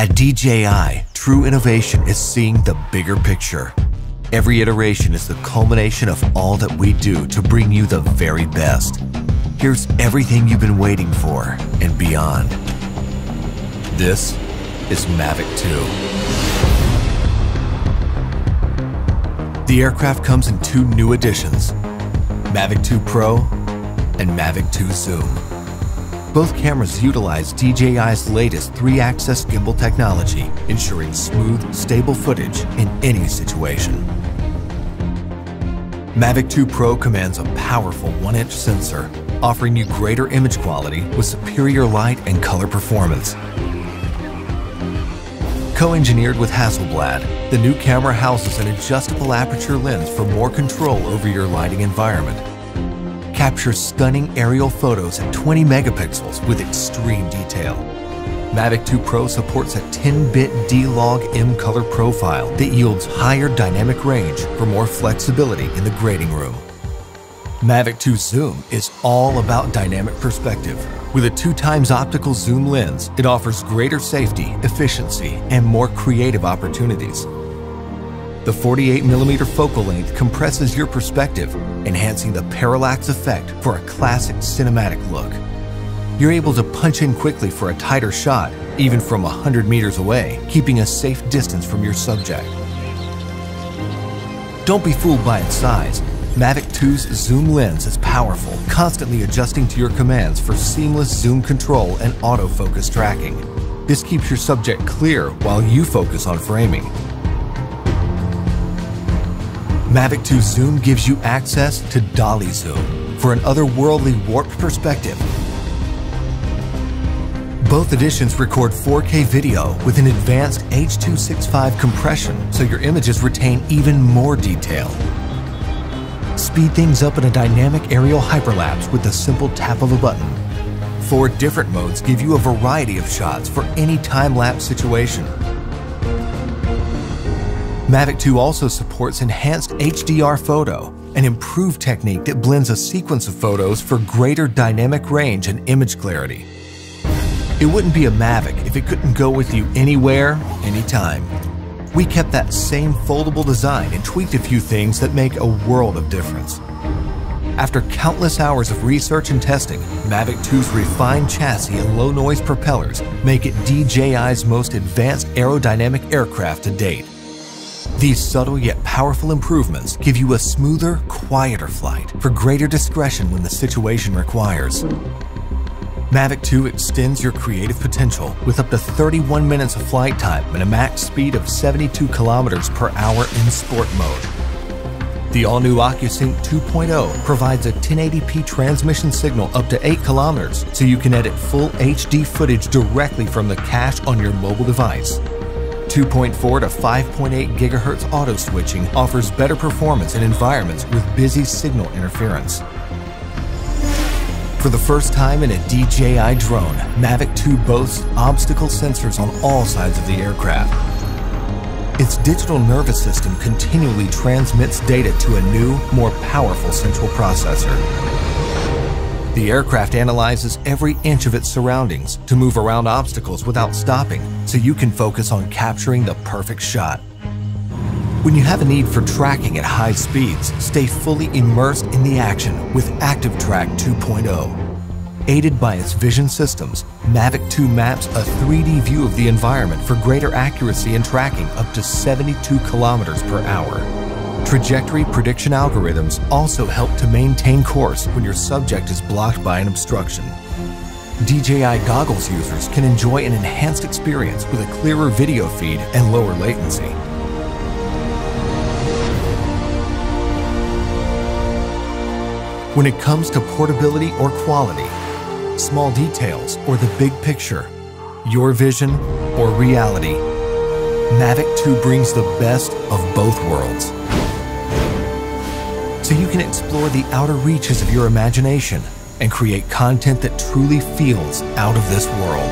At DJI, true innovation is seeing the bigger picture. Every iteration is the culmination of all that we do to bring you the very best. Here's everything you've been waiting for and beyond. This is MAVIC 2. The aircraft comes in two new editions, MAVIC 2 Pro and MAVIC 2 Zoom. Both cameras utilize DJI's latest 3-axis gimbal technology, ensuring smooth, stable footage in any situation. MAVIC 2 Pro commands a powerful 1-inch sensor, offering you greater image quality with superior light and color performance. Co-engineered with Hasselblad, the new camera houses an adjustable aperture lens for more control over your lighting environment. Captures stunning aerial photos at 20 megapixels with extreme detail. MAVIC 2 Pro supports a 10-bit D-Log M color profile that yields higher dynamic range for more flexibility in the grading room. MAVIC 2 Zoom is all about dynamic perspective. With a 2x optical zoom lens, it offers greater safety, efficiency, and more creative opportunities. The 48mm focal length compresses your perspective, enhancing the parallax effect for a classic cinematic look. You're able to punch in quickly for a tighter shot, even from 100 meters away, keeping a safe distance from your subject. Don't be fooled by its size. MAVIC 2's zoom lens is powerful, constantly adjusting to your commands for seamless zoom control and autofocus tracking. This keeps your subject clear while you focus on framing. MAVIC 2 Zoom gives you access to dolly zoom for an otherworldly warped perspective. Both editions record 4K video with an advanced H.265 compression, so your images retain even more detail. Speed things up in a dynamic aerial hyperlapse with the simple tap of a button. 4 different modes give you a variety of shots for any time-lapse situation. MAVIC 2 also supports enhanced HDR photo, an improved technique that blends a sequence of photos for greater dynamic range and image clarity. It wouldn't be a MAVIC if it couldn't go with you anywhere, anytime. We kept that same foldable design and tweaked a few things that make a world of difference. After countless hours of research and testing, MAVIC 2's refined chassis and low-noise propellers make it DJI's most advanced aerodynamic aircraft to date. These subtle yet powerful improvements give you a smoother, quieter flight for greater discretion when the situation requires. MAVIC 2 extends your creative potential with up to 31 minutes of flight time and a max speed of 72 kilometers per hour in sport mode. The all-new OcuSync 2.0 provides a 1080p transmission signal up to 8 kilometers, so you can edit full HD footage directly from the cache on your mobile device. 2.4 to 5.8 GHz auto switching offers better performance in environments with busy signal interference. For the first time in a DJI drone, MAVIC 2 boasts obstacle sensors on all sides of the aircraft. Its digital nervous system continually transmits data to a new, more powerful central processor. The aircraft analyzes every inch of its surroundings to move around obstacles without stopping, so you can focus on capturing the perfect shot. When you have a need for tracking at high speeds, stay fully immersed in the action with ActiveTrack 2.0. Aided by its vision systems, MAVIC 2 maps a 3D view of the environment for greater accuracy in tracking up to 72 kilometers per hour. Trajectory prediction algorithms also help to maintain course when your subject is blocked by an obstruction. DJI goggles users can enjoy an enhanced experience with a clearer video feed and lower latency. When it comes to portability or quality, small details or the big picture, your vision or reality, MAVIC 2 brings the best of both worlds. So you can explore the outer reaches of your imagination and create content that truly feels out of this world.